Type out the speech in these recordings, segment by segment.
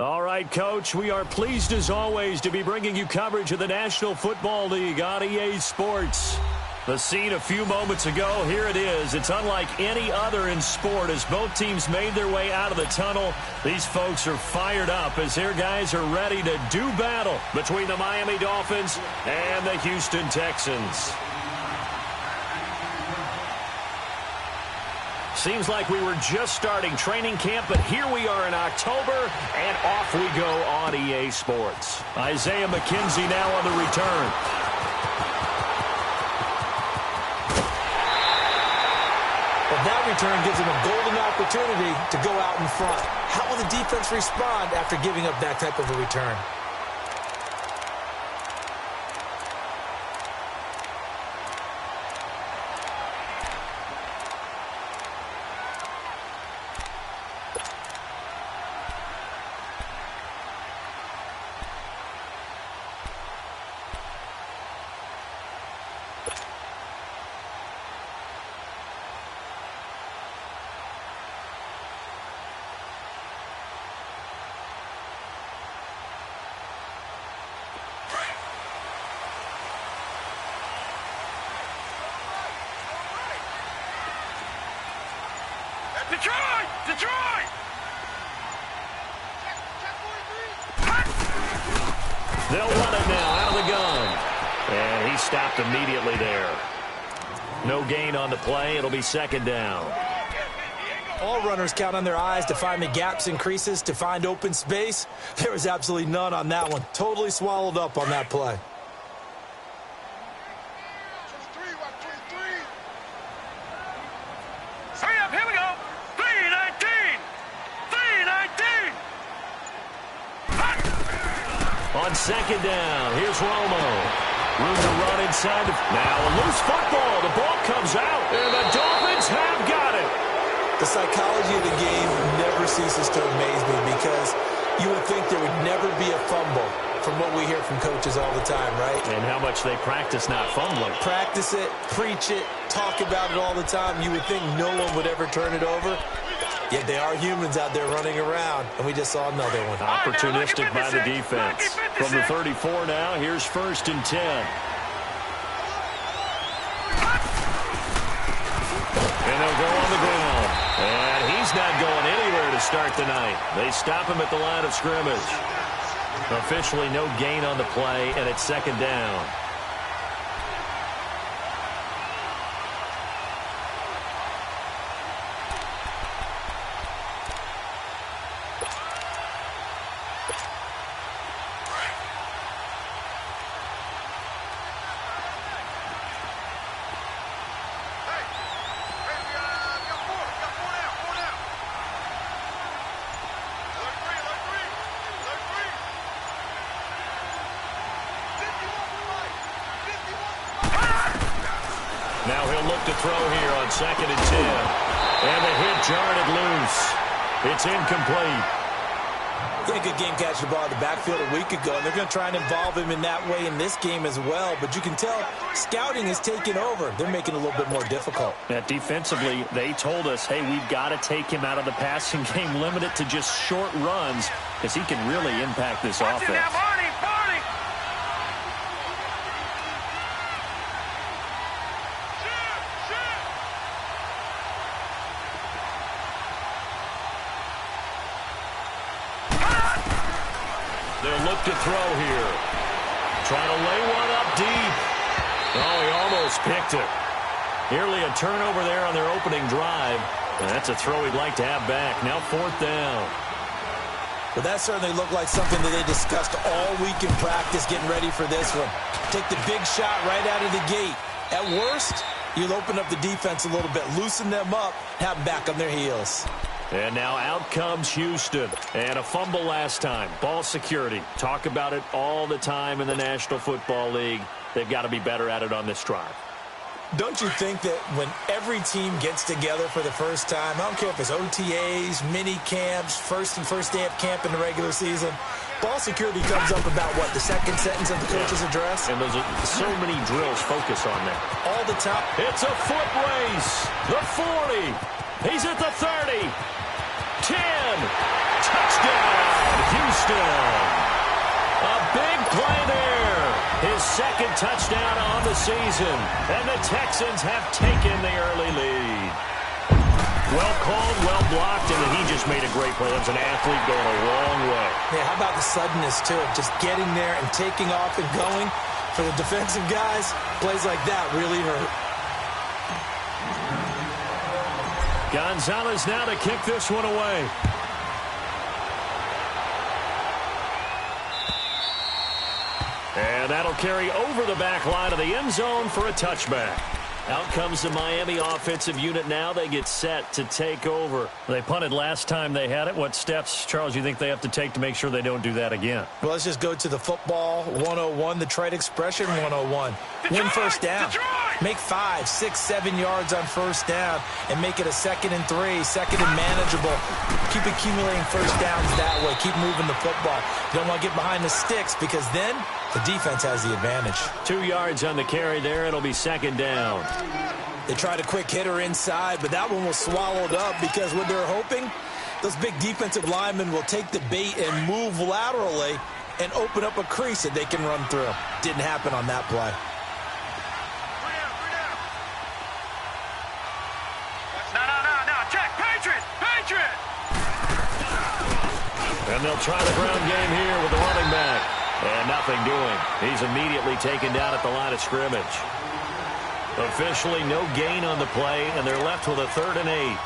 All right, Coach, we are pleased as always to be bringing you coverage of the National Football League on EA Sports. The scene a few moments ago, here it is. It's unlike any other in sport as both teams made their way out of the tunnel. These folks are fired up as their guys are ready to do battle between the Miami Dolphins and the Houston Texans. Seems like we were just starting training camp, but here we are in October, and off we go on EA Sports. Isaiah McKenzie now on the return. Well, that return gives him a golden opportunity to go out in front. How will the defense respond after giving up that type of a return? Detroit! They'll run it now out of the gun. And he stopped immediately there. No gain on the play. It'll be second down. All runners count on their eyes to find the gaps and creases, to find open space. There was absolutely none on that one. Totally swallowed up on that play. On second down, here's Romo. Room to run inside. Now a loose football. The ball comes out, and the Dolphins have got it. The psychology of the game never ceases to amaze me because you would think there would never be a fumble from what we hear from coaches all the time, right? And how much they practice not fumbling. Practice it, preach it, talk about it all the time. You would think no one would ever turn it over. Yet they are humans out there running around, and we just saw another one. Opportunistic by the defense. From the 34 now, here's 1st and 10. And they'll go on the ground. And he's not going anywhere to start the night. They stop him at the line of scrimmage. Officially no gain on the play, and it's second down. Now he'll look to throw here on 2nd and 10. And the hit jarred it loose. It's incomplete. Yeah, good game catching the ball in the backfield a week ago, and they're going to try and involve him in that way in this game as well. But you can tell scouting is taking over. They're making it a little bit more difficult. Defensively, they told us, hey, we've got to take him out of the passing game, limit it to just short runs, because he can really impact this offense. They'll look to throw here. Trying to lay one up deep. Oh, he almost picked it. Nearly a turnover there on their opening drive. And that's a throw he'd like to have back. Now 4th down. Well, that certainly looked like something that they discussed all week in practice, getting ready for this one. Take the big shot right out of the gate. At worst, you'll open up the defense a little bit, loosen them up, have them back on their heels. And now out comes Houston. And a fumble last time. Ball security. Talk about it all the time in the National Football League. They've got to be better at it on this drive. Don't you think that when every team gets together for the first time, I don't care if it's OTAs, mini camps, first day of camp in the regular season, ball security comes up about, what, the second sentence of the coach's address? And there's so many drills focus on that. All the time. It's a foot race. The 40. He's at the 30. 10. Touchdown, Houston. A big play there. His second touchdown on the season. And the Texans have taken the early lead. Well called, well blocked, and he just made a great play. That was an athlete going a long way. Yeah, how about the suddenness, too, of just getting there and taking off and going? For the defensive guys, plays like that really hurt. Gonzalez now to kick this one away. And that'll carry over the back line of the end zone for a touchback. Out comes the Miami offensive unit now. They get set to take over. They punted last time they had it. What steps, Charles, you think they have to take to make sure they don't do that again? Well, let's just go to the football 101, the trite expression 101. Win first down. Make 5, 6, 7 yards on first down and make it a 2nd and 3, second and manageable. Keep accumulating first downs that way. Keep moving the football. You don't want to get behind the sticks because then the defense has the advantage. 2 yards on the carry there. It'll be second down. They tried a quick hitter inside, but that one was swallowed up because what they're hoping, those big defensive linemen will take the bait and move laterally and open up a crease that they can run through. Didn't happen on that play. And they'll try the ground game here with the running back. And nothing doing. He's immediately taken down at the line of scrimmage. Officially no gain on the play, and they're left with a 3rd and 8.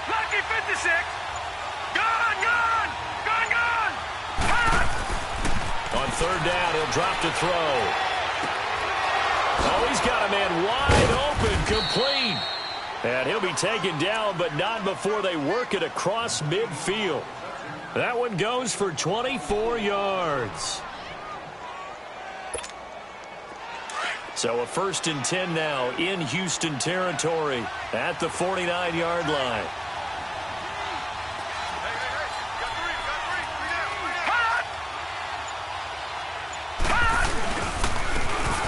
Lucky 56. Gone. On 3rd down, he'll drop to throw. Oh, he's got a man wide open, complete. And he'll be taken down, but not before they work it across midfield. That one goes for 24 yards. So a 1st and 10 now in Houston territory at the 49-yard line.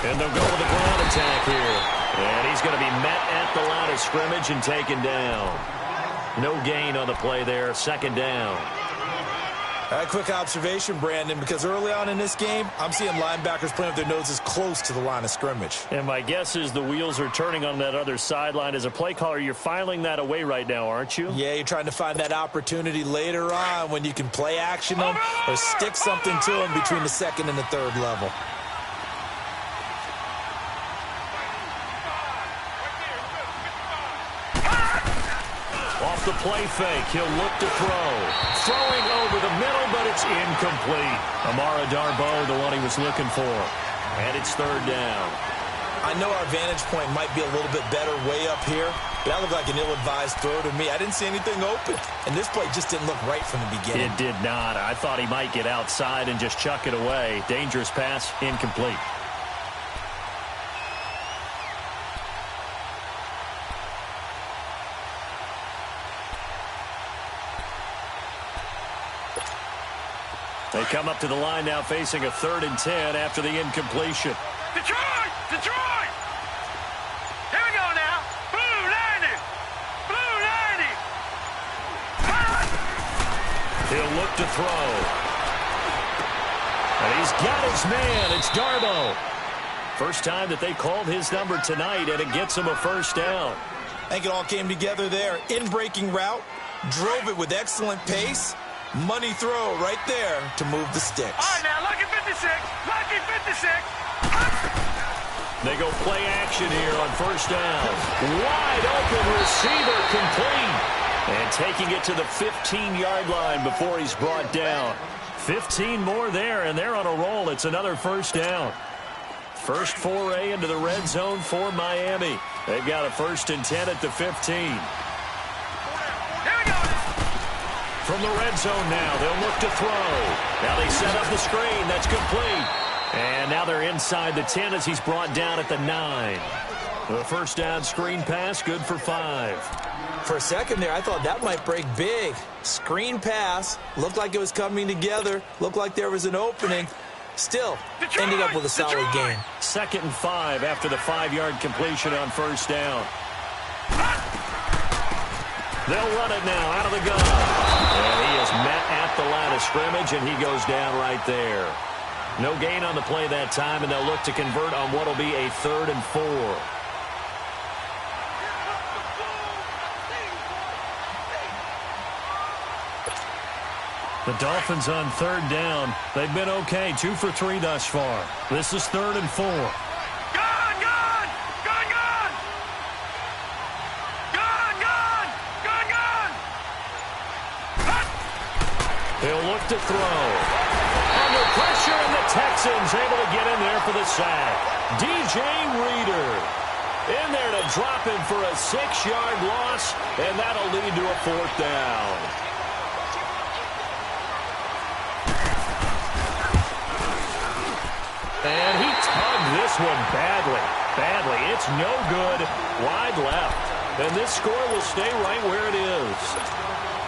And they'll go with a ground attack here. And he's going to be met at the line of scrimmage and taken down. No gain on the play there. 2nd down. A quick observation, Brandon, because early on in this game, I'm seeing linebackers playing with their noses close to the line of scrimmage. And my guess is the wheels are turning on that other sideline. As a play caller, you're filing that away right now, aren't you? Yeah, you're trying to find that opportunity later on when you can play action them or stick something to them between the 2nd and the 3rd level. Off the play fake, he'll look to throw. Throwing over the middle, but it's incomplete. Amara Darboh, the one he was looking for. And it's 3rd down. I know our vantage point might be a little bit better way up here, but that looked like an ill-advised throw to me. I didn't see anything open, and this play just didn't look right from the beginning. It did not. I thought he might get outside and just chuck it away. Dangerous pass, incomplete. They come up to the line now facing a 3rd and 10 after the incompletion. Detroit! Here we go now. Blue 90. He'll look to throw. And he's got his man. It's Darboh. First time that they called his number tonight, and it gets him a 1st down. I think it all came together there. In-breaking route, drove it with excellent pace. Money throw right there to move the sticks. All right, now, lucky 56. They go play action here on 1st down. Wide open receiver complete. And taking it to the 15-yard line before he's brought down. 15 more there, and they're on a roll. It's another 1st down. First foray into the red zone for Miami. They've got a 1st and 10 at the 15. From the red zone now, they'll look to throw. Now they set up the screen. That's complete. And now they're inside the 10 as he's brought down at the 9. The first down screen pass, good for 5. For a second there, I thought that might break big. Screen pass, looked like it was coming together, looked like there was an opening. Still, ended up with a solid gain. 2nd and 5 after the 5-yard completion on first down. They'll run it now out of the gun. And he is met at the line of scrimmage, and he goes down right there. No gain on the play that time, and they'll look to convert on what will be a 3rd and 4. The Dolphins on 3rd down. They've been okay, 2 for 3 thus far. This is 3rd and 4. He'll look to throw. Under pressure, and the Texans able to get in there for the sack. DJ Reader in there to drop him for a 6-yard loss, and that'll lead to a 4th down. And he tugged this one badly. It's no good. Wide left. And this score will stay right where it is.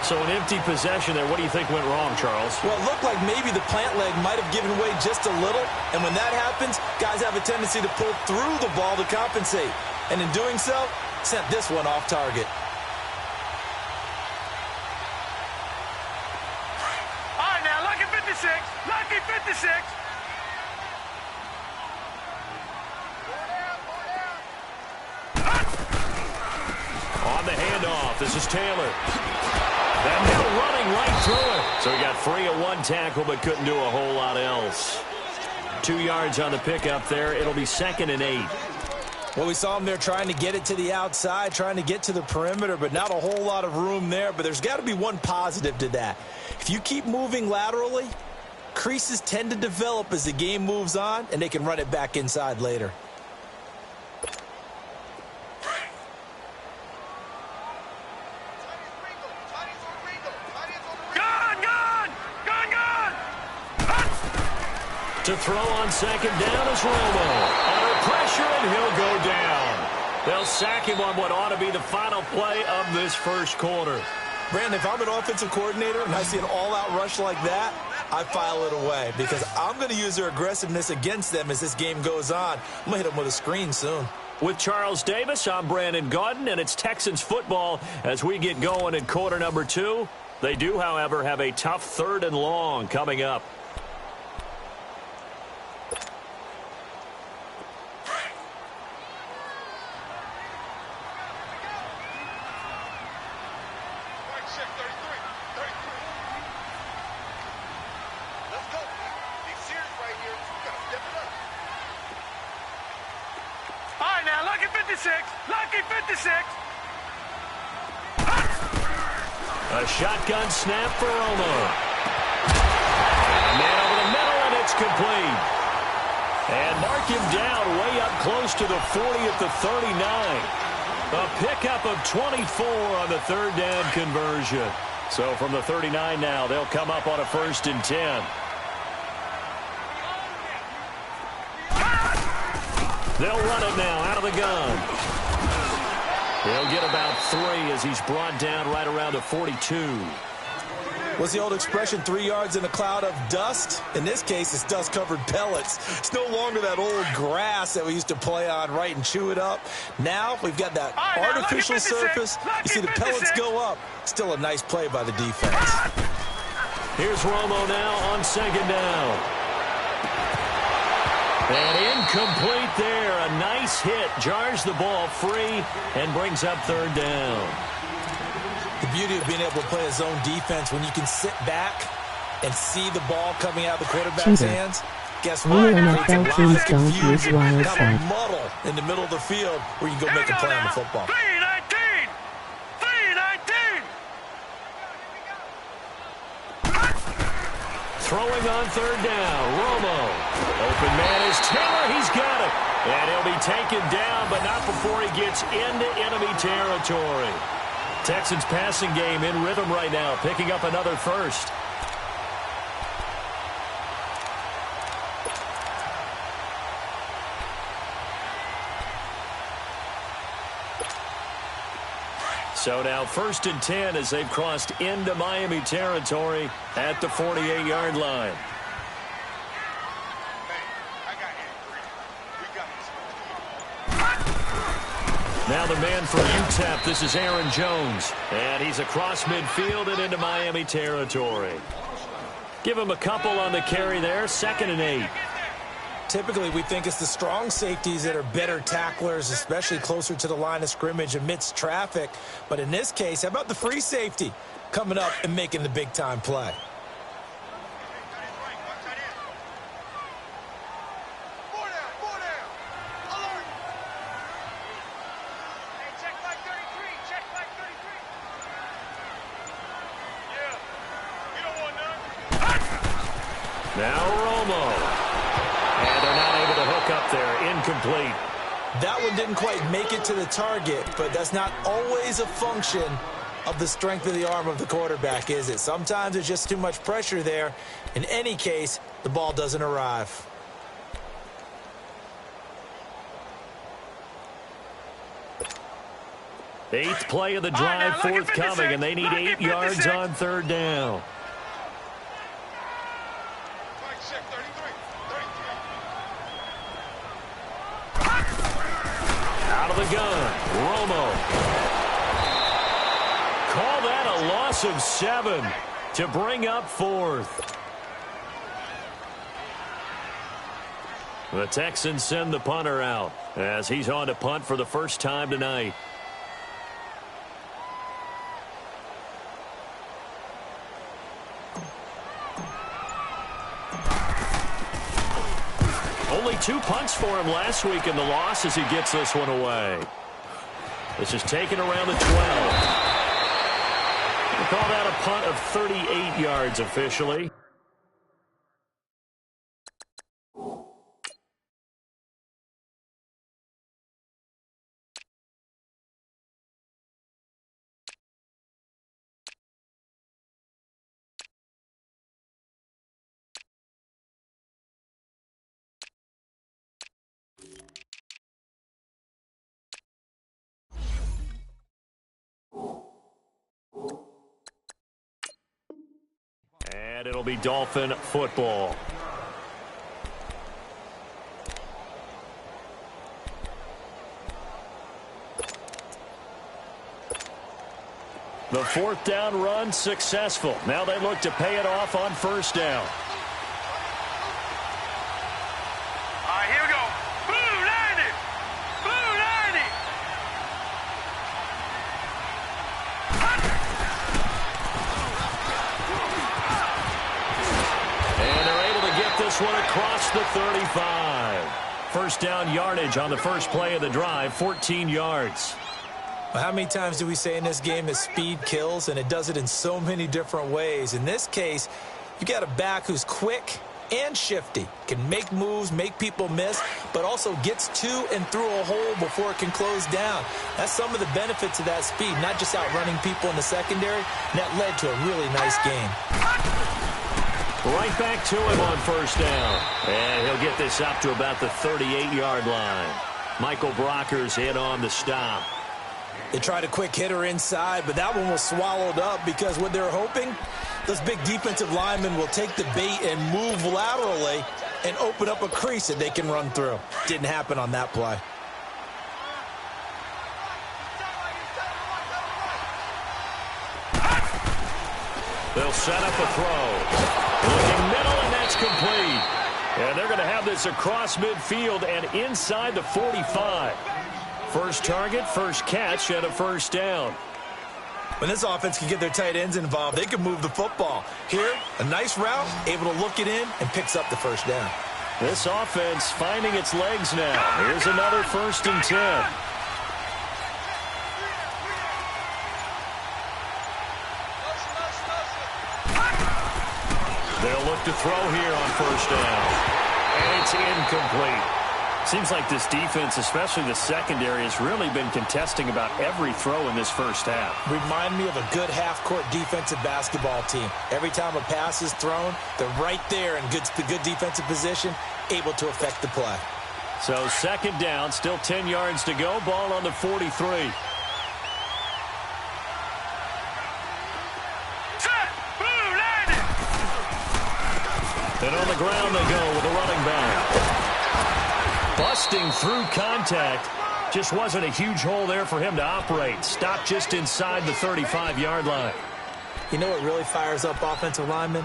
So an empty possession there. What do you think went wrong, Charles? Well, it looked like maybe the plant leg might have given way just a little. And when that happens, guys have a tendency to pull through the ball to compensate. And in doing so, sent this one off target. All right, now, lucky 56. Lucky 56. On the handoff, this is Taylor. And they're running right through it. So he got free of 1 tackle, but couldn't do a whole lot else. 2 yards on the pickup there. It'll be 2nd and 8. Well, we saw him there trying to get it to the outside, trying to get to the perimeter, but not a whole lot of room there. But there's got to be one positive to that. If you keep moving laterally, creases tend to develop as the game moves on, and they can run it back inside later. To throw on 2nd down is Romo. Under pressure, and he'll go down. They'll sack him on what ought to be the final play of this first quarter. Brandon, if I'm an offensive coordinator and I see an all-out rush like that, I file it away because I'm going to use their aggressiveness against them as this game goes on. I'm going to hit them with a screen soon. With Charles Davis, I'm Brandon Gaudin, and it's Texans football as we get going in quarter number 2. They do, however, have a tough 3rd and long coming up. A shotgun snap for Romo. Man over the middle, and it's complete. And mark him down way up close to the 40 at the 39. A pickup of 24 on the 3rd down conversion. So from the 39 now, they'll come up on a 1st and 10. They'll run it now out of the gun. He'll get about 3 as he's brought down right around the 42. What's the old expression, 3 yards in a cloud of dust? In this case, it's dust-covered pellets. It's no longer that old grass that we used to play on, right, and chew it up. Now we've got that artificial surface. You see the pellets go up. Still a nice play by the defense. Here's Romo now on 2nd down. And incomplete there. A nice hit. Jars the ball free and brings up 3rd down. The beauty of being able to play a zone defense when you can sit back and see the ball coming out of the quarterback's hands. Guess what? NFL teams don't use wire kind of muddle in the middle of the field where you can go make a play on the football. 319! 319! Throwing on 3rd down. Romo. Open man is Taylor. He's got it. And he'll be taken down, but not before he gets into enemy territory. Texans passing game in rhythm right now, picking up another 1st. So now 1st and 10 as they've crossed into Miami territory at the 48-yard line. Now the man for UTEP, this is Aaron Jones. And he's across midfield and into Miami territory. Give him a couple on the carry there, 2nd and 8. Typically, we think it's the strong safeties that are better tacklers, especially closer to the line of scrimmage amidst traffic. But in this case, how about the free safety coming up and making the big-time play? Now Romo. And they're not able to hook up there. Incomplete. That one didn't quite make it to the target, but that's not always a function of the strength of the arm of the quarterback, is it? Sometimes there's just too much pressure there. In any case, the ball doesn't arrive. Eighth play of the drive forthcoming, and they need 8 yards on 3rd down. Out of the gun, Romo. Call that a loss of 7 to bring up 4th. The Texans send the punter out as he's on to punt for the first time tonight. Only 2 punts for him last week in the loss as he gets this one away. This is taken around the 12. We'll call that a punt of 38 yards officially. And it'll be Dolphin football. The 4th down run successful. Now they look to pay it off on 1st down. All right, here we go. Blue 90. Blue 90. And they're able to get this one across the 35. 1st down yardage on the first play of the drive, 14 yards. Well, how many times do we say in this game that speed kills, and it does it in so many different ways? In this case, you got a back who's quick and shifty, can make moves, make people miss, but also gets to and through a hole before it can close down. That's some of the benefits of that speed, not just outrunning people in the secondary, and that led to a really nice game. Right back to him on 1st down. And he'll get this up to about the 38-yard line. Michael Brocker's in on the stop. They tried a quick hitter inside, but that one was swallowed up because what they're hoping, those big defensive linemen will take the bait and move laterally and open up a crease that they can run through. Didn't happen on that play. They'll set up a throw. Looking middle, and that's complete. And they're going to have this across midfield and inside the 45. First target, first catch, and a 1st down. When this offense can get their tight ends involved, they can move the football. Here, a nice route, able to look it in, and picks up the 1st down. This offense finding its legs now. Here's another 1st and 10. They'll look to throw here on 1st down. And it's incomplete. Seems like this defense, especially the secondary, has really been contesting about every throw in this first half. Remind me of a good half-court defensive basketball team. Every time a pass is thrown, they're right there in the good defensive position, able to affect the play. So 2nd down, still 10 yards to go. Ball on the 43. And on the ground they go with a running back. Busting through contact. Just wasn't a huge hole there for him to operate. Stopped just inside the 35-yard line. You know what really fires up offensive linemen?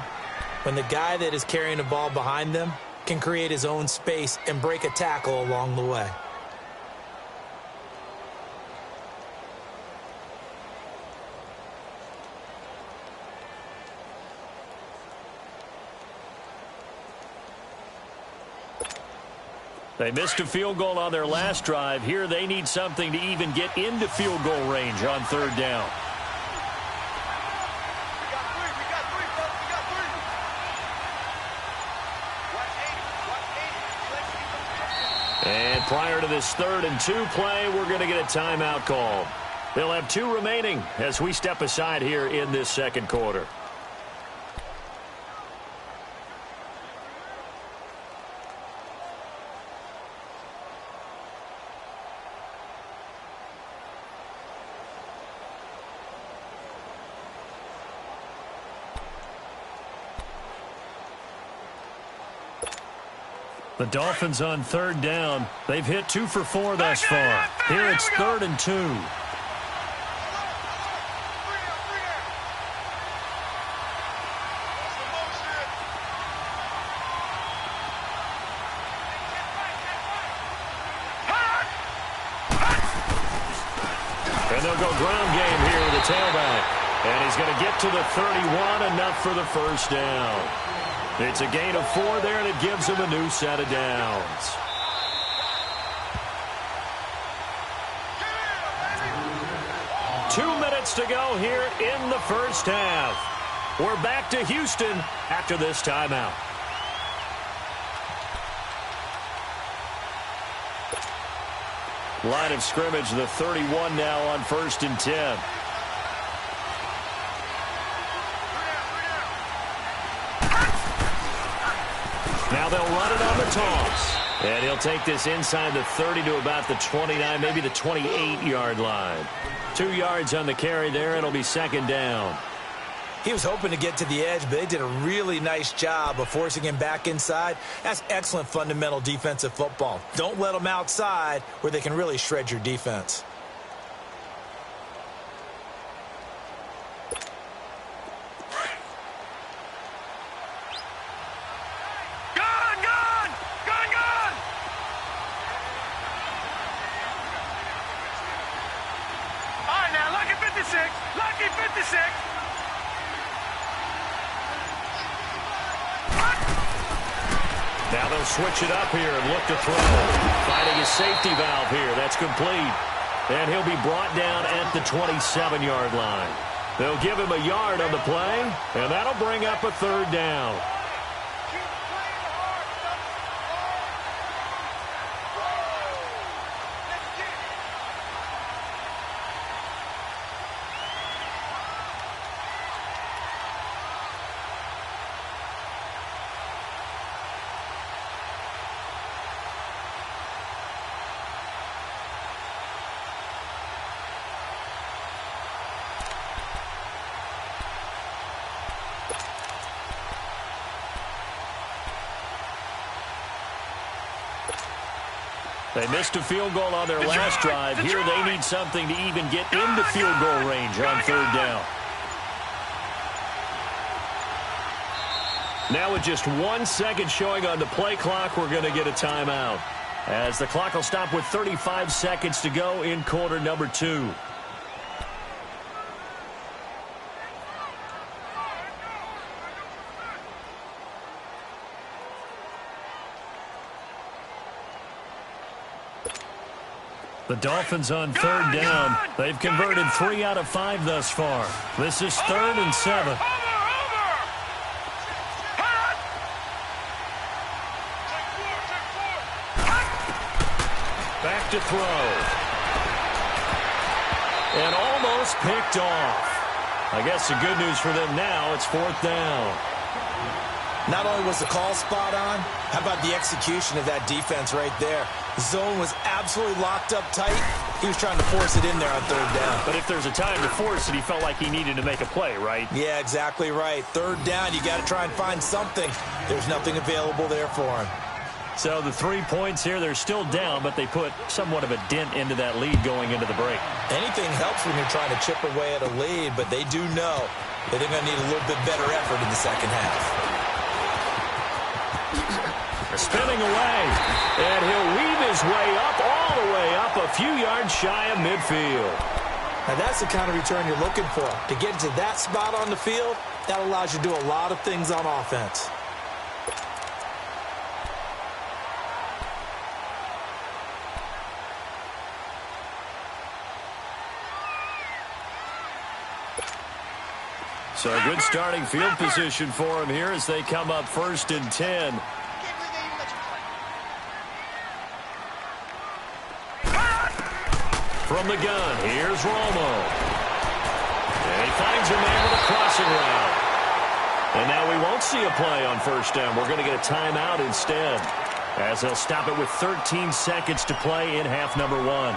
When the guy that is carrying the ball behind them can create his own space and break a tackle along the way. They missed a field goal on their last drive. Here they need something to even get into field goal range on third down. And prior to this 3rd and 2 play, we're going to get a timeout called. They'll have 2 remaining as we step aside here in this second quarter. The Dolphins on third down. They've hit 2 for 4 thus far. Here it's 3rd and 2. And they'll go ground game here with the tailback. And he's going to get to the 31, enough for the first down. It's a gain of 4 there, and it gives him a new set of downs. Two minutes to go here in the first half. We're back to Houston after this timeout. Line of scrimmage, the 31 now on 1st and 10. Now they'll run it on the toss. And he'll take this inside the 30 to about the 29, maybe the 28-yard line. 2 yards on the carry there. It'll be 2nd down. He was hoping to get to the edge, but they did a really nice job of forcing him back inside. That's excellent fundamental defensive football. Don't let them outside where they can really shred your defense. Lucky 56. Now they'll switch it up here and look to throw. Finding his safety valve here. That's complete. And he'll be brought down at the 27-yard line. They'll give him a yard on the play, and that'll bring up a 3rd down. They missed a field goal on their last drive. Here they need something to even get into field goal range on 3rd down. Now with just 1 second showing on the play clock, we're going to get a timeout, as the clock will stop with 35 seconds to go in quarter number 2. The Dolphins on 3rd down. They've converted 3 out of 5 thus far. This is 3rd and 7. Back to throw. And almost picked off. I guess the good news for them now, it's 4th down. Not only was the call spot on, how about the execution of that defense right there? The zone was absolutely locked up tight. He was trying to force it in there on 3rd down. But if there's a time to force it, he felt like he needed to make a play, right? Yeah, exactly right. 3rd down, you got to try and find something. There's nothing available there for him. So the 3 points here, they're still down, but they put somewhat of a dent into that lead going into the break. Anything helps when you're trying to chip away at a lead, but they do know that they're going to need a little bit better effort in the second half. Spinning away, and he'll weave his way up, all the way up, a few yards shy of midfield. Now that's the kind of return you're looking for. To get to that spot on the field, that allows you to do a lot of things on offense. So a good starting field position for him here as they come up 1st and 10. From the gun, here's Romo. And he finds a man with a crossing route. And now we won't see a play on 1st down. We're going to get a timeout instead, as they'll stop it with 13 seconds to play in half number 1.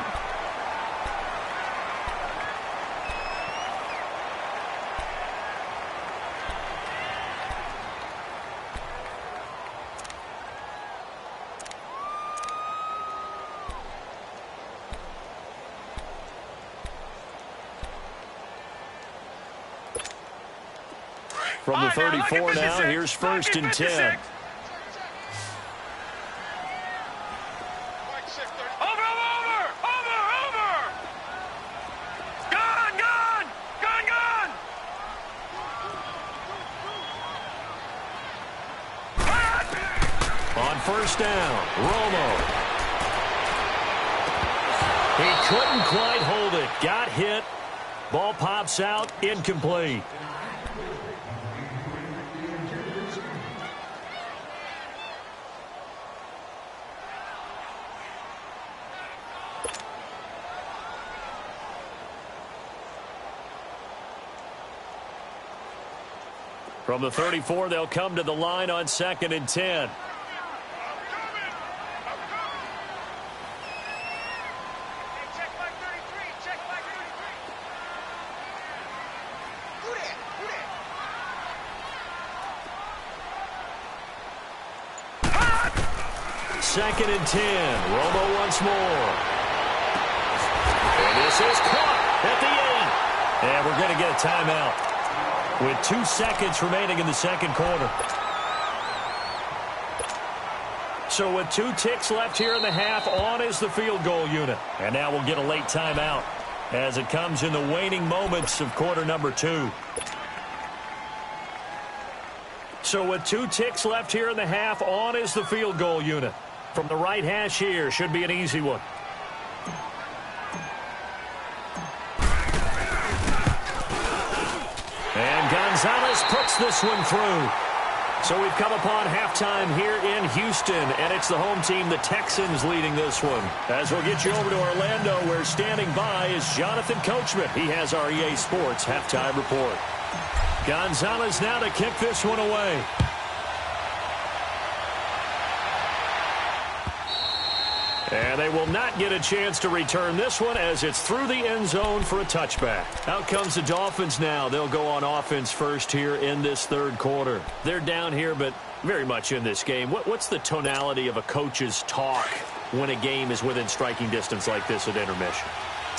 From the 34 now, here's 1st and 10. Over, over, over! Gun, gun! Gun, gun! On 1st down, Romo. He couldn't quite hold it. Got hit. Ball pops out, incomplete. From the 34, they'll come to the line on 2nd and 10. Second and 10. Romo once more. And this is caught at the 8. And we're going to get a timeout with 2 seconds remaining in the second quarter. So with 2 ticks left here in the half, on is the field goal unit. And now we'll get a late timeout as it comes in the waning moments of quarter number 2. So with 2 ticks left here in the half, on is the field goal unit. From the right hash here, should be an easy one. And Gonzalez puts this one through. So we've come upon halftime here in Houston, and it's the home team, the Texans, leading this one. As we'll get you over to Orlando, where standing by is Jonathan Coachman. He has our EA Sports halftime report. Gonzalez now to kick this one away. And they will not get a chance to return this one as it's through the end zone for a touchback. Out comes the Dolphins now. They'll go on offense first here in this third quarter. They're down here, but very much in this game. What's the tonality of a coach's talk when a game is within striking distance like this at intermission?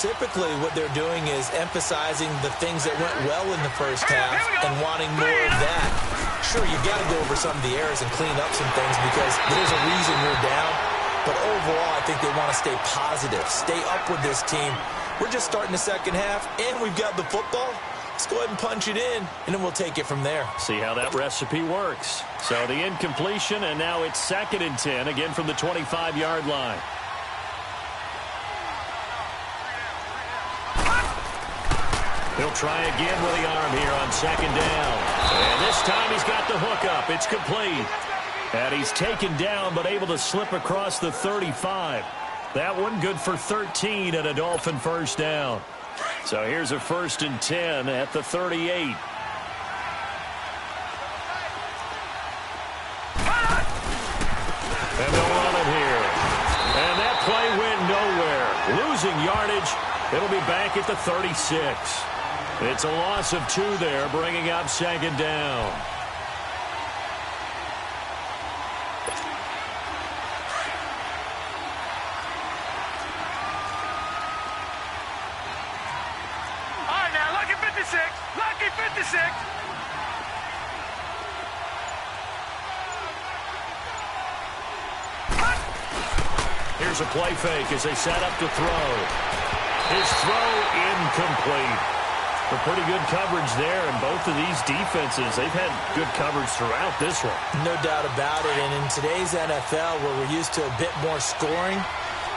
Typically, what they're doing is emphasizing the things that went well in the first half and wanting more of that. Sure, you've got to go over some of the errors and clean up some things because there's a reason you're down. But overall, I think they want to stay positive, stay up with this team. We're just starting the second half, and we've got the football. Let's go ahead and punch it in, and then we'll take it from there. See how that recipe works. So the incompletion, and now it's 2nd and 10, again from the 25-yard line. He'll try again with the arm here on 2nd down. And this time he's got the hook up. It's complete. And he's taken down, but able to slip across the 35. That one good for 13 and a Dolphin first down. So here's a 1st and 10 at the 38. And they'll run it here. And that play went nowhere. Losing yardage. It'll be back at the 36. It's a loss of 2 there, bringing up 2nd down. 56. Lucky 56. Here's a play fake as they set up to throw. His throw incomplete. A pretty good coverage there, and both of these defenses, they've had good coverage throughout this one. No doubt about it, and in today's NFL, where we're used to a bit more scoring,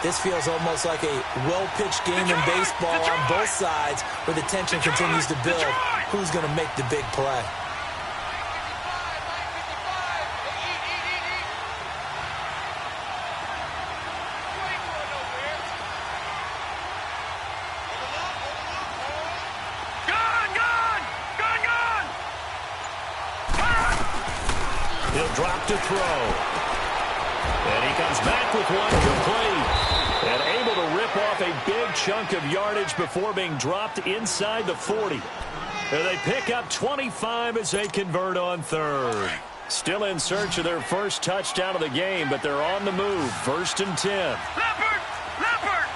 this feels almost like a well-pitched game in baseball on both sides, where the tension continues to build. Who's going to make the big play? He'll drop to throw. And he comes back with one complete. And able to rip off a big chunk of yardage before being dropped inside the 40. And they pick up 25 as they convert on third. Still in search of their first touchdown of the game, but they're on the move. 1st and 10. Leopard! Leopard!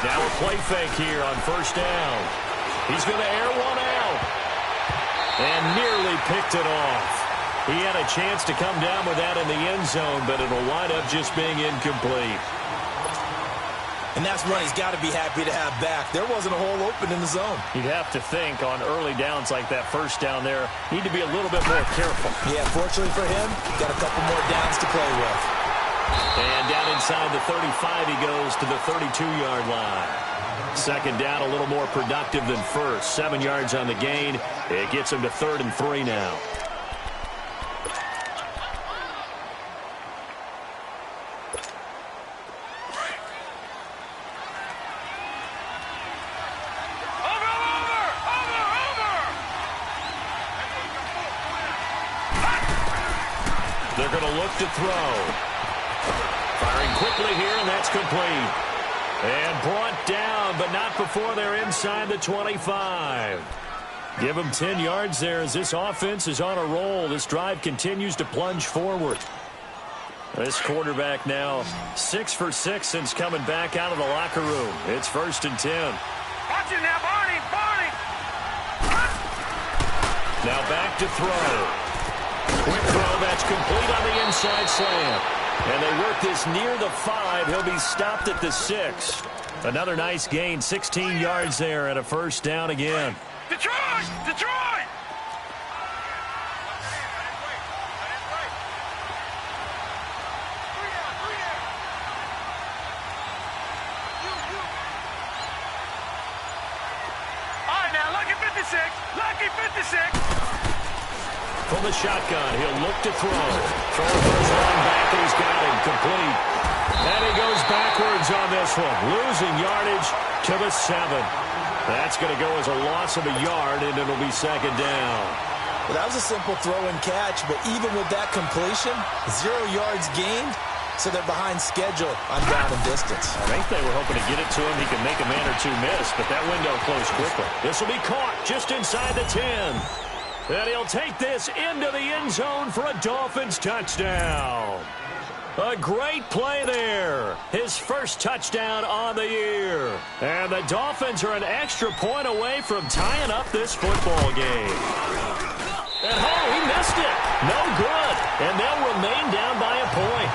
Now a play fake here on 1st down. He's going to air one out. And nearly picked it off. He had a chance to come down with that in the end zone, but it'll wind up just being incomplete. And that's one he's got to be happy to have back. There wasn't a hole open in the zone. You'd have to think on early downs like that 1st down there, need to be a little bit more careful. Yeah, fortunately for him, got a couple more downs to play with. And down inside the 35, he goes to the 32-yard line. 2nd down, a little more productive than 1st. 7 yards on the gain. It gets him to 3rd and 3 now. They're going to look to throw. Firing quickly here, and that's complete. And brought down, but not before they're inside the 25. Give them 10 yards there as this offense is on a roll. This drive continues to plunge forward. This quarterback now 6 for 6 since coming back out of the locker room. It's 1st and 10. Watch it now, Barney! Barney! Now back to throw. Quick throw, that's complete on the inside slant. And they work this near the 5. He'll be stopped at the 6. Another nice gain, 16 yards there and a 1st down again. Detroit! Detroit! All right, now, lucky 56. Lucky 56. From the shotgun, he'll look to throw. Throwing first line back, and he's got him complete. And he goes backwards on this one, losing yardage to the 7. That's going to go as a loss of a yard, and it'll be 2nd down. Well, that was a simple throw and catch, but even with that completion, 0 yards gained, so they're behind schedule on down and distance. I think they were hoping to get it to him. He could make a man or two miss, but that window closed quickly. This will be caught just inside the 10. And he'll take this into the end zone for a Dolphins touchdown. A great play there. His first touchdown on the year. And the Dolphins are an extra point away from tying up this football game. And oh, he missed it. No good. And they'll remain down by a point.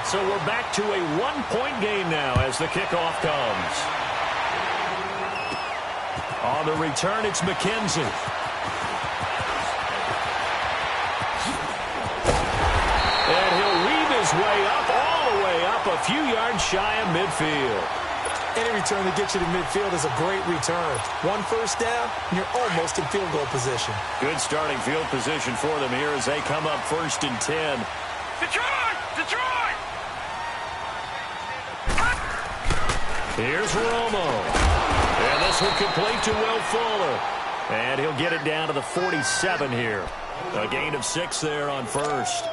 So we're back to a 1-point game now as the kickoff comes. On the return, it's McKenzie. And he'll weave his way up, all the way up, a few yards shy of midfield. Any return that gets you to midfield is a great return. 1 1st down, and you're almost in field goal position. Good starting field position for them here as they come up 1st and 10. Detroit! Detroit! Here's Romo. And this will complete to Will Fuller. And he'll get it down to the 47 here. A gain of 6 there on 1st.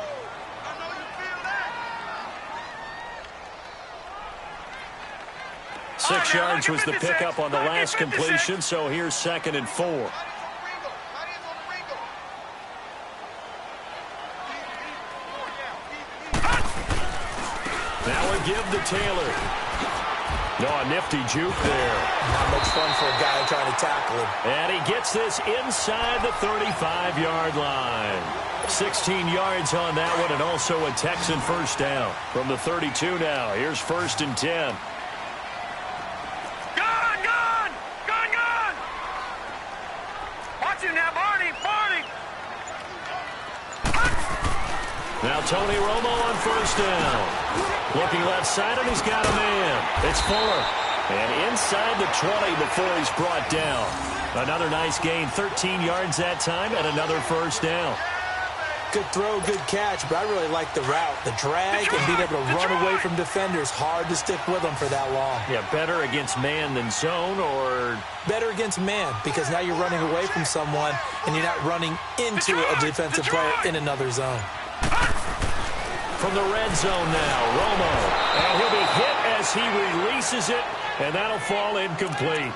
Six yards was the pickup on the last completion, so here's 2nd and 4. Now a give to Taylor. No, a nifty juke there. Not much fun for a guy trying to tackle him. And he gets this inside the 35-yard line. 16 yards on that one, and also a Texan first down. From the 32 now, here's 1st and 10. Watch him now, Barney. Now Tony Romo on 1st down. Looking left side, and he's got a man. It's Fuller. And inside the 20 before he's brought down. Another nice gain, 13 yards that time, and another 1st down. Good throw, good catch, but I really like the route. The drag and being able to run away from defenders. Hard to stick with them for that long. Yeah, better against man than zone, or? Better against man, because now you're running away from someone, and you're not running into a defensive player in another zone. From the red zone now, Romo. And he'll be hit as he releases it, and that'll fall incomplete.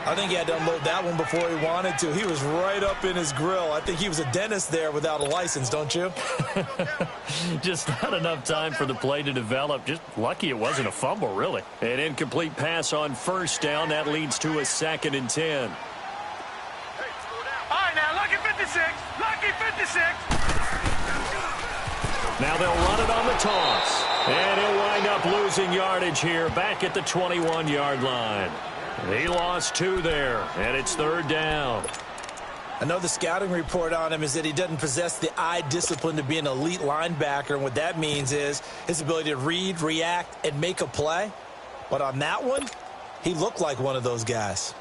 I think he had to unload that one before he wanted to. He was right up in his grill. I think he was a dentist there without a license, don't you? Just not enough time for the play to develop. Just lucky it wasn't a fumble, really. An incomplete pass on 1st down. That leads to a 2nd and 10. All right, now, lucky 56. Lucky 56. Now they'll run it on the toss. And he'll wind up losing yardage here back at the 21-yard line. He lost 2 there, and it's 3rd down. I know the scouting report on him is that he doesn't possess the eye discipline to be an elite linebacker, and what that means is his ability to read, react, and make a play. But on that one, he looked like one of those guys.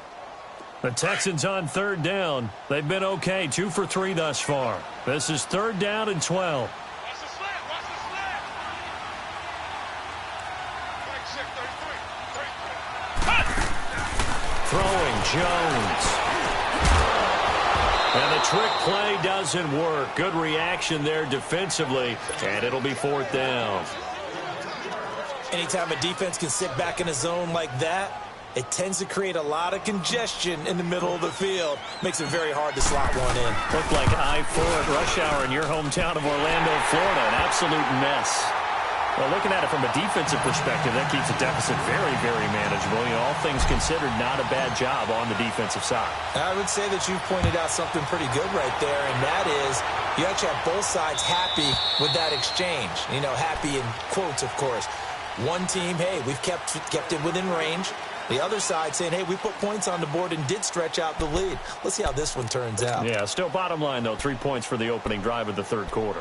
The Texans on 3rd down. They've been okay, 2 for 3 thus far. This is 3rd down and 12. Throwing Jones. And the trick play doesn't work. Good reaction there defensively, and it'll be 4th down. Anytime a defense can sit back in a zone like that, it tends to create a lot of congestion in the middle of the field. Makes it very hard to slot one in. Looked like I-4 at rush hour in your hometown of Orlando, Florida. An absolute mess. Well, looking at it from a defensive perspective, that keeps the deficit very, very manageable. You know, all things considered, not a bad job on the defensive side. I would say that you've pointed out something pretty good right there, and that is you actually have both sides happy with that exchange. You know, happy in quotes, of course. One team, hey, we've kept it within range. The other side saying, hey, we put points on the board and did stretch out the lead. Let's see how this one turns out. Yeah, still bottom line, though, 3 points for the opening drive of the 3rd quarter.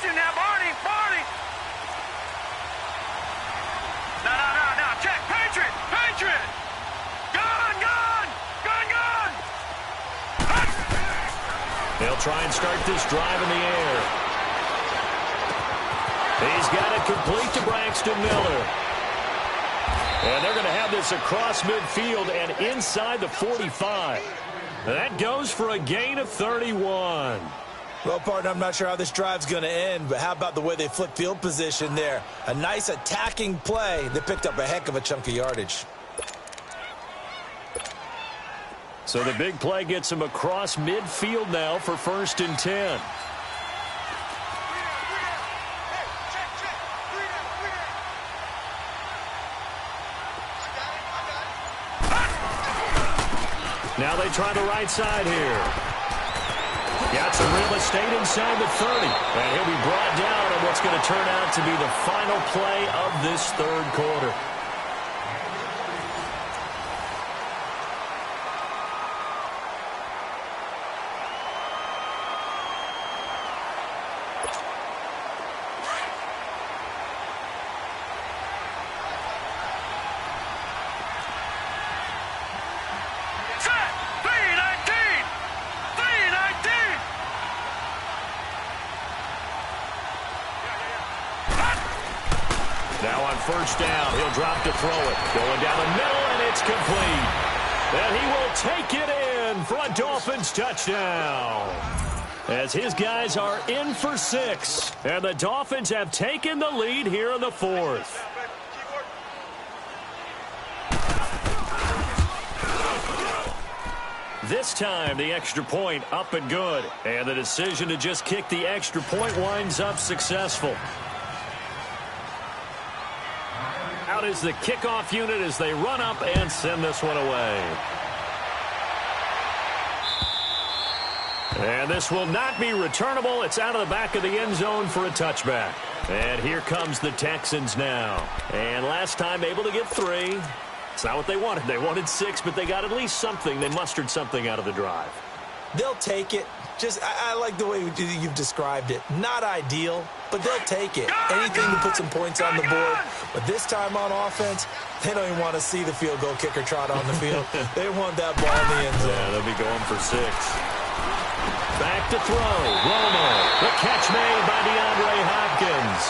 Now, Barney. No. Check. Patriot. Gun. They'll try and start this drive in the air. He's got it complete to Braxton Miller. And they're going to have this across midfield and inside the 45. That goes for a gain of 31. Well, partner, I'm not sure how this drive's going to end, but how about the way they flip field position there? A nice attacking play that picked up a heck of a chunk of yardage. So the big play gets him across midfield now for 1st and 10. Now they try the right side here. Got some real estate inside the 30. And he'll be brought down on what's going to turn out to be the final play of this 3rd quarter. Now on 1st down, he'll drop to throw it. Going down the middle, and it's complete. And he will take it in for a Dolphins touchdown. As his guys are in for 6. And the Dolphins have taken the lead here in the 4th. This time, the extra point up and good. And the decision to just kick the extra point winds up successful. Out is the kickoff unit as they run up and send this one away. And this will not be returnable. It's out of the back of the end zone for a touchback. And here comes the Texans now. And last time able to get 3. It's not what they wanted. They wanted 6, but they got at least something. They mustered something out of the drive. They'll take it. I like the way you've described it. Not ideal, but they'll take it. Anything to put some points on the board. But this time on offense, they don't even want to see the field goal kicker trot on the field. They want that ball in the end zone. Yeah, they'll be going for 6. Back to throw. Romo. The catch made by DeAndre Hopkins.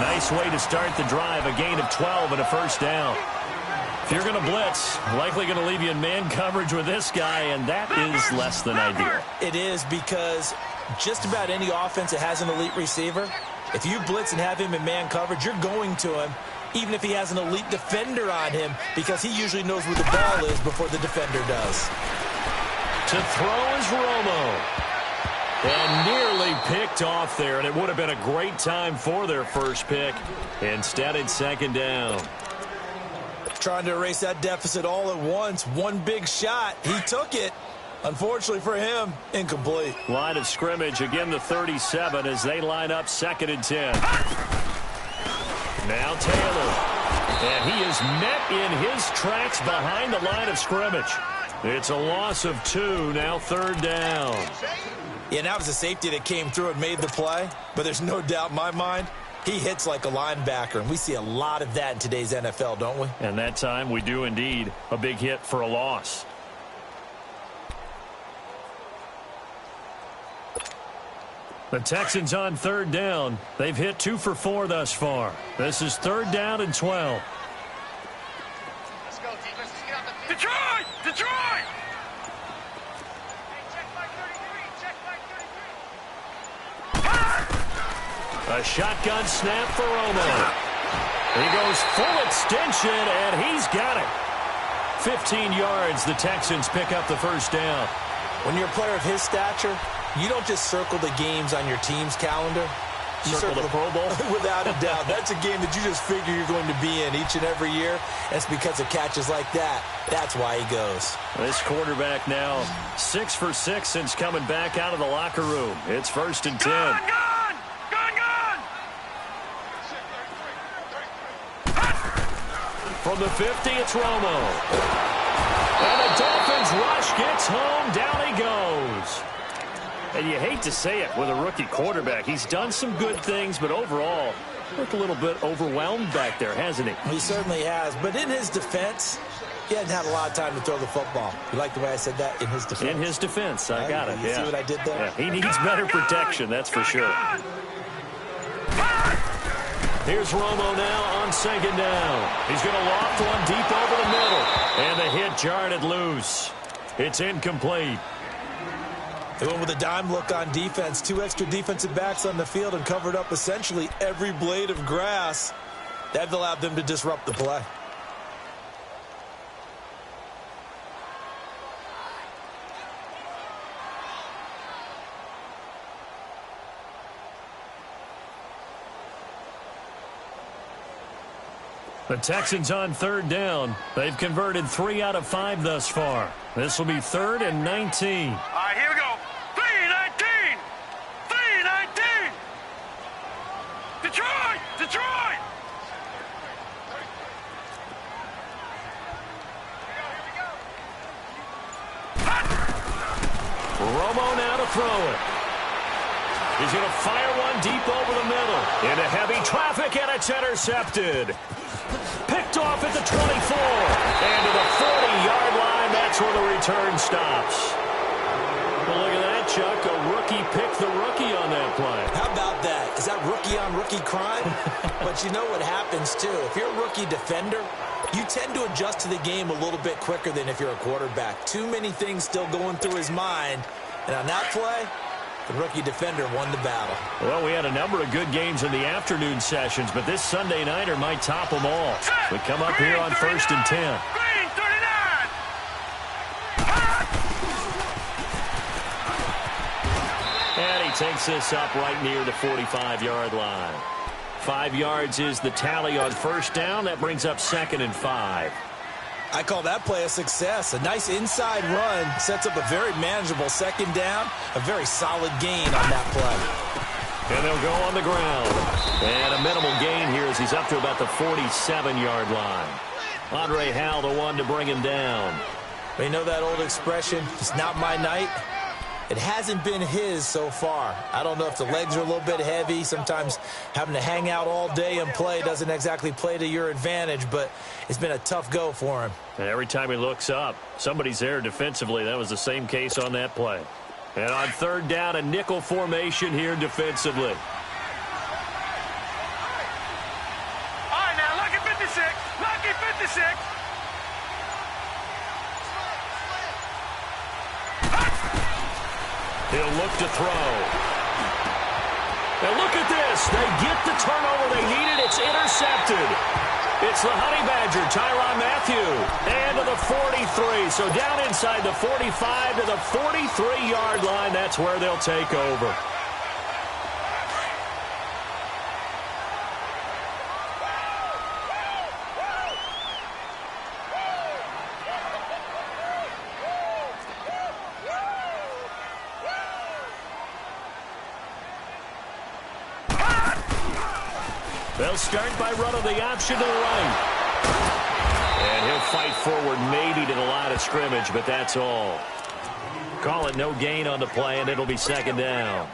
Nice way to start the drive. A gain of 12 and a first down. If you're going to blitz, likely going to leave you in man coverage with this guy, and that is less than ideal. It is, because just about any offense that has an elite receiver, if you blitz and have him in man coverage, you're going to him, even if he has an elite defender on him, because he usually knows where the ball is before the defender does. To throw is Romo. And nearly picked off there, and it would have been a great time for their first pick. Instead, it's second down. Trying to erase that deficit all at once. One big shot. He took it. Unfortunately for him, incomplete. Line of scrimmage, again the 37 as they line up 2nd and 10. Now Taylor. And he is met in his tracks behind the line of scrimmage. It's a loss of 2, now 3rd down. Yeah, that was a safety that came through and made the play. But there's no doubt in my mind, he hits like a linebacker, and we see a lot of that in today's NFL, don't we? And that time we do indeed. A big hit for a loss. The Texans on 3rd down. They've hit 2 for 4 thus far. This is 3rd down and 12. Let's go, defense. Let's get out the field. Detroit! Detroit! Hey, check by 33. Check by 33. A shotgun snap for Romo. He goes full extension, and he's got it. 15 yards, the Texans pick up the first down. When you're a player of his stature, you don't just circle the games on your team's calendar. You circle the Pro Bowl? Without a doubt. That's a game that you just figure you're going to be in each and every year. That's because of catches like that. That's why he goes. This quarterback now 6 for 6 since coming back out of the locker room. It's 1st and 10. Gone! From the 50, it's Romo. And the Dolphins rush gets home. Down he goes. And you hate to say it with a rookie quarterback. He's done some good things, but overall, looked a little bit overwhelmed back there, hasn't he? He certainly has. But in his defense, he hasn't had a lot of time to throw the football. You like the way I said that? In his defense. In his defense. I got it. You see what I did there? Yeah, he needs better protection, that's for sure. Here's Romo now on 2nd down. He's going to loft one deep over the middle. And the hit jarred it loose. It's incomplete. They went with a dime look on defense. 2 extra defensive backs on the field and covered up essentially every blade of grass. That allowed them to disrupt the play. The Texans on 3rd down. They've converted 3 out of 5 thus far. This will be 3rd and 19. All right, here we go. 3-19! 3-19! Detroit! Detroit! Romo now to throw it. He's going to fire one deep over the middle. Into heavy traffic, and it's intercepted. Picked off at the 24. And to the 40-yard line, that's where the return stops. Well, look at that, Chuck. A rookie picked the rookie on that play. How about that? Is that rookie-on-rookie crime? But you know what happens, too. If you're a rookie defender, you tend to adjust to the game a little bit quicker than if you're a quarterback. Too many things still going through his mind. And on that play, the rookie defender won the battle. Well, we had a number of good games in the afternoon sessions, but this Sunday nighter might top them all. We come up here on 1st and 10. Green 39! And he takes this up right near the 45-yard line. 5 yards is the tally on first down. That brings up 2nd and 5. I call that play a success. A nice inside run sets up a very manageable 2nd down. A very solid gain on that play. And they'll go on the ground. And a minimal gain here as he's up to about the 47-yard line. Andre Howell, the one to bring him down. You know that old expression, it's not my night? It hasn't been his so far. I don't know if the legs are a little bit heavy. Sometimes having to hang out all day and play doesn't exactly play to your advantage, but it's been a tough go for him. And every time he looks up, somebody's there defensively. That was the same case on that play. And on 3rd down, a nickel formation here defensively. All right, now, lucky 56. Lucky 56. He'll look to throw. And look at this. They get the turnover they needed. It's intercepted. It's the Honey Badger, Tyrann Mathieu. And to the 43. So down inside the 45 to the 43-yard line. That's where they'll take over. They'll start by running the option to the right. And he'll fight forward maybe to the line of scrimmage, but that's all. Call it no gain on the play, and it'll be 2nd down.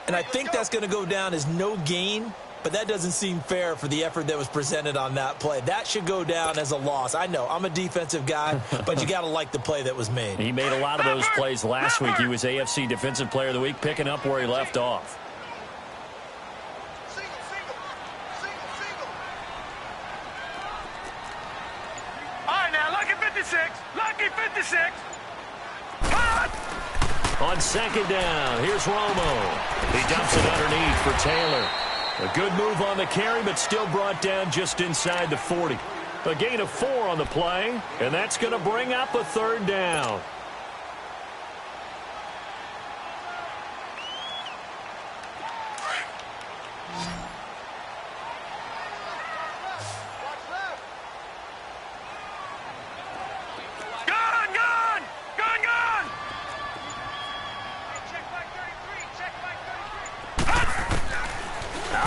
And I think that's going to go down as no gain, but that doesn't seem fair for the effort that was presented on that play. That should go down as a loss. I know, I'm a defensive guy, but you got to like the play that was made. He made a lot of those plays last week. He was AFC Defensive Player of the Week, picking up where he left off. Lucky 56. On 2nd down, here's Romo. He dumps it underneath for Taylor. A good move on the carry, but still brought down just inside the 40. A gain of 4 on the play, and that's going to bring up a 3rd down.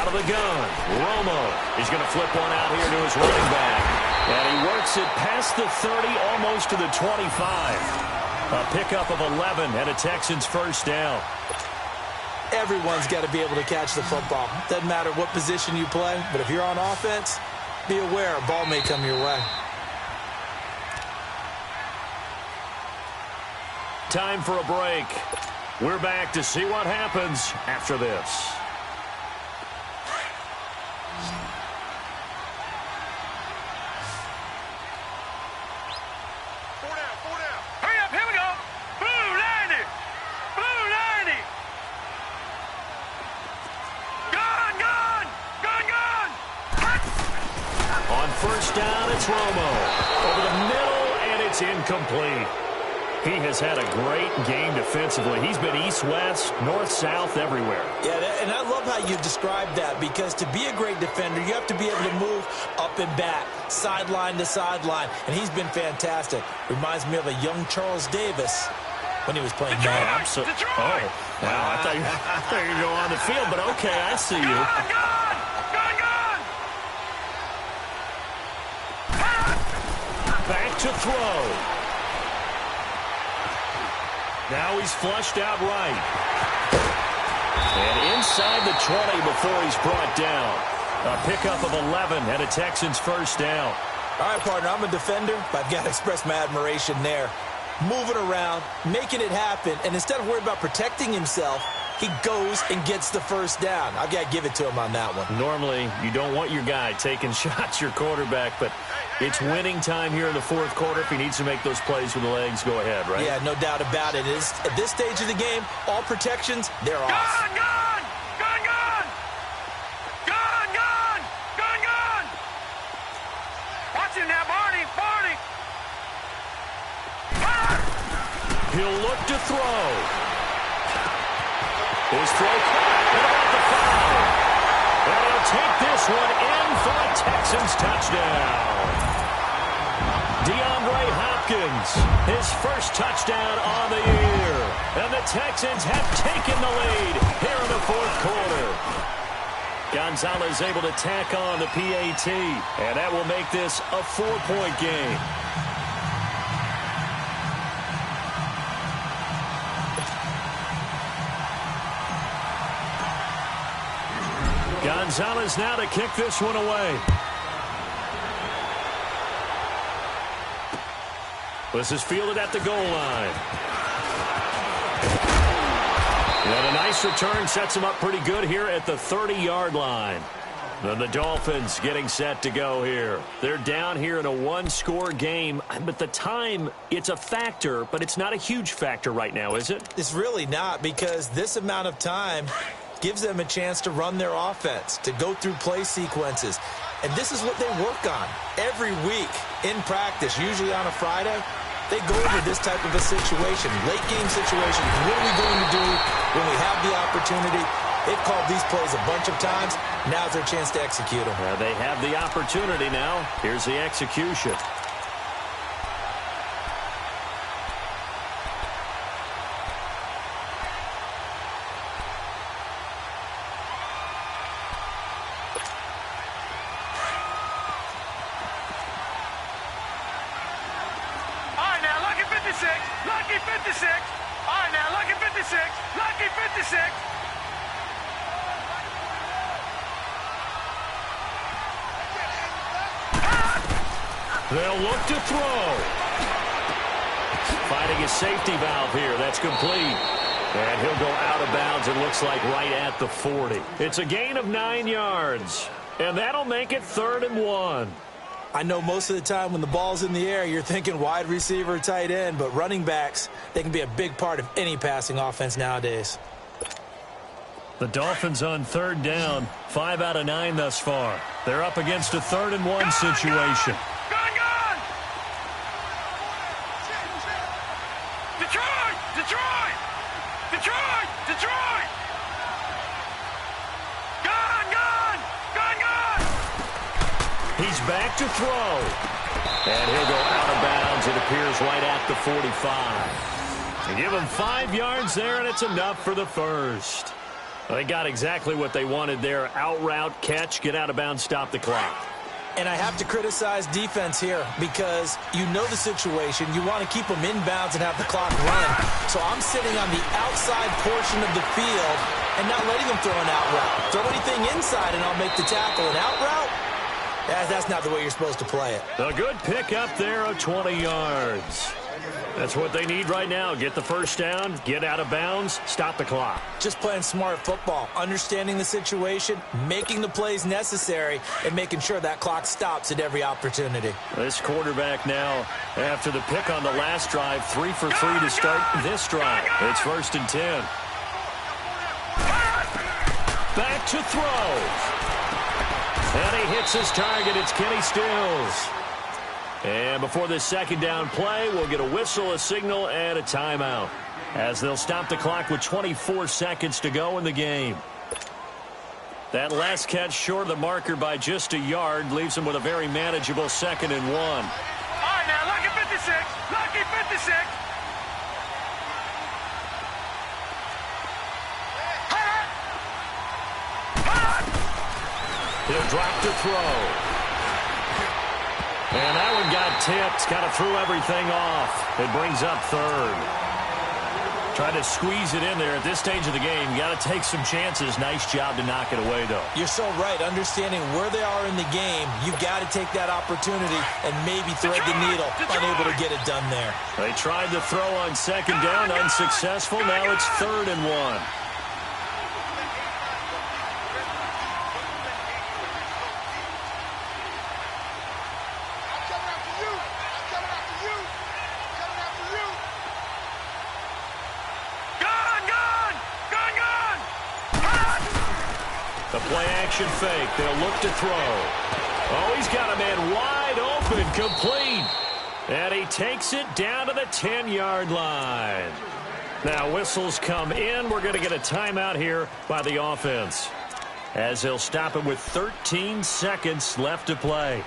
The gun. Romo is going to flip one out here to his running back. And he works it past the 30, almost to the 25. A pickup of 11 and a Texans 1st down. Everyone's got to be able to catch the football. Doesn't matter what position you play, but if you're on offense, be aware a ball may come your way. Time for a break. We're back to see what happens after this. Romo over the middle, and it's incomplete. He has had a great game defensively. He's been east-west, north-south, everywhere. Yeah, and I love how you described that, because to be a great defender, you have to be able to move up and back, sideline to sideline, and he's been fantastic. Reminds me of a young Charles Davis when he was playing Madden. Absolutely. Oh, wow, I thought you were going to go on the field, but okay, I see you. Back to throw. Now he's flushed out right. And inside the 20 before he's brought down. A pickup of 11 and a Texans 1st down. All right, partner, I'm a defender, but I've got to express my admiration there. Moving around, making it happen, and instead of worrying about protecting himself, he goes and gets the 1st down. I've got to give it to him on that one. Normally, you don't want your guy taking shots, your quarterback, but it's winning time here in the 4th quarter. If he needs to make those plays with the legs, go ahead, right? Yeah, no doubt about it. At this stage of the game, all protections, they're off. Gun! Watch him now, Barney! He'll look to throw. His throw caught about the 5. And he'll take this one in for a Texans touchdown. DeAndre Hopkins, his first touchdown on the year. And the Texans have taken the lead here in the fourth quarter. Gonzalez able to tack on the PAT, and that will make this a 4-point game. Gonzalez now to kick this one away. This is fielded at the goal line. And a nice return sets him up pretty good here at the 30-yard line. Then the Dolphins getting set to go here. They're down here in a one-score game, but the time, it's a factor, but it's not a huge factor right now, is it? It's really not, because this amount of time gives them a chance to run their offense, to go through play sequences. And this is what they work on every week in practice, usually on a Friday. They go over this type of a situation, late-game situation. What are we going to do when we have the opportunity? They've called these plays a bunch of times. Now's their chance to execute them. They have the opportunity now. Here's the execution. Lucky 56. All right, now, lucky 56. Lucky 56. They'll look to throw. Finding a safety valve here. That's complete. And he'll go out of bounds, it looks like, right at the 40. It's a gain of 9 yards. And that'll make it 3rd and 1. I know most of the time when the ball's in the air, you're thinking wide receiver, tight end, but running backs, they can be a big part of any passing offense nowadays. The Dolphins on 3rd down, 5 out of 9 thus far. They're up against a 3rd and 1 situation. Gone! Detroit! Detroit! Detroit! Detroit! He's back to throw. And he'll go out of bounds, it appears, right at the 45. They give him 5 yards there, and it's enough for the first. They got exactly what they wanted there. Out route, catch, get out of bounds, stop the clock. And I have to criticize defense here because you know the situation. You want to keep them inbounds and have the clock run. So I'm sitting on the outside portion of the field and not letting them throw an out route. Throw anything inside, and I'll make the tackle. An out route? That's not the way you're supposed to play it. A good pick up there of 20 yards. That's what they need right now. Get the first down, get out of bounds, stop the clock. Just playing smart football, understanding the situation, making the plays necessary, and making sure that clock stops at every opportunity. This quarterback now, after the pick on the last drive, 3 for 3 to start this drive. It's 1st and 10. Back to throw. And he hits his target. It's Kenny Stills. And before this 2nd down play, we'll get a whistle, a signal, and a timeout, as they'll stop the clock with 24 seconds to go in the game. That last catch short of the marker by just a yard leaves him with a very manageable 2nd and 1. All right, now, lucky 56. Lucky 56. He'll drop to throw. And that one got tipped. Kind of threw everything off. It brings up 3rd. Trying to squeeze it in there at this stage of the game. You got to take some chances. Nice job to knock it away, though. You're so right. Understanding where they are in the game, you've got to take that opportunity and maybe thread the needle. Unable to get it done there. They tried to throw on 2nd down. Unsuccessful. Now it's 3rd and 1. The play-action fake. They'll look to throw. Oh, he's got a man wide open, complete. And he takes it down to the 10-yard line. Now whistles come in. We're going to get a timeout here by the offense, as they'll stop it with 13 seconds left to play.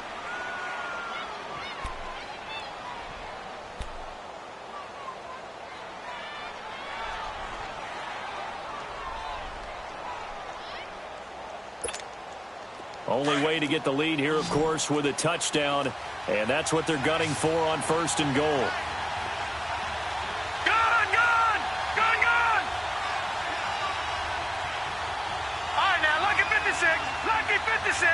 Only way to get the lead here, of course, with a touchdown, and that's what they're gunning for on 1st and goal. Lucky 56.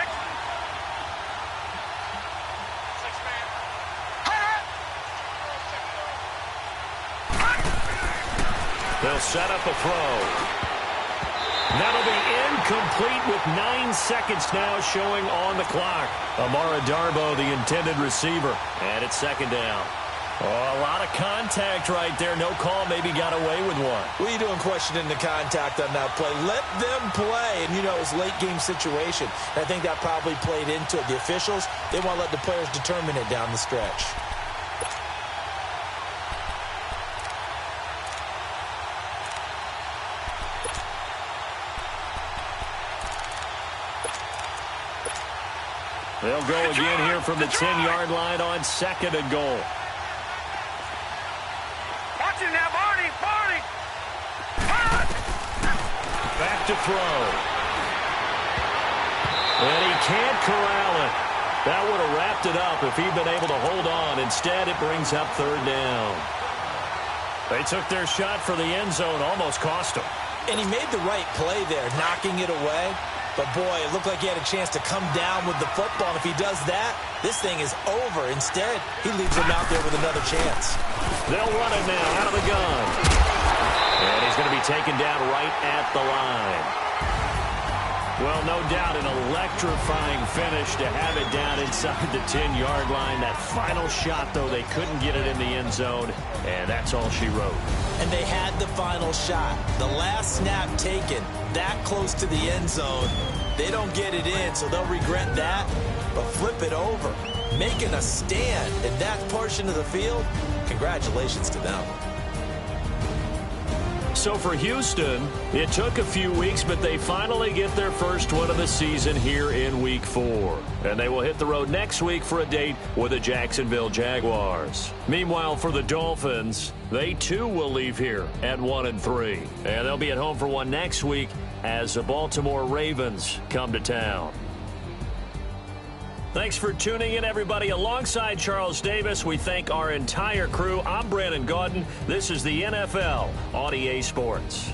They'll set up a throw. That'll be incomplete with 9 seconds now showing on the clock. Amara Darbo, the intended receiver, and it's 2nd down. Oh, a lot of contact right there. No call. Maybe got away with one. What are you doing questioning the contact on that play? Let them play. And, you know, it was a late-game situation. I think that probably played into it. The officials, they want to let the players determine it down the stretch. They'll go again here from the 10-yard line on 2nd and goal. Now, Barney. Back to throw. And he can't corral it. That would have wrapped it up if he'd been able to hold on. Instead, it brings up 3rd down. They took their shot for the end zone, almost cost him. And he made the right play there, knocking it away. But, boy, it looked like he had a chance to come down with the football. And if he does that, this thing is over. Instead, he leaves him out there with another chance. They'll run it now out of the gun. And he's going to be taken down right at the line. Well, no doubt an electrifying finish to have it down inside the 10-yard line. That final shot, though, they couldn't get it in the end zone, and that's all she wrote. And they had the final shot. The last snap taken that close to the end zone. They don't get it in, so they'll regret that, but flip it over. Making a stand in that portion of the field, congratulations to them. So for Houston, it took a few weeks, but they finally get their first one of the season here in Week 4. And they will hit the road next week for a date with the Jacksonville Jaguars. Meanwhile, for the Dolphins, they too will leave here at 1-3. And they'll be at home for one next week as the Baltimore Ravens come to town. Thanks for tuning in, everybody. Alongside Charles Davis, we thank our entire crew. I'm Brandon Gaudin. This is the NFL on EA Sports.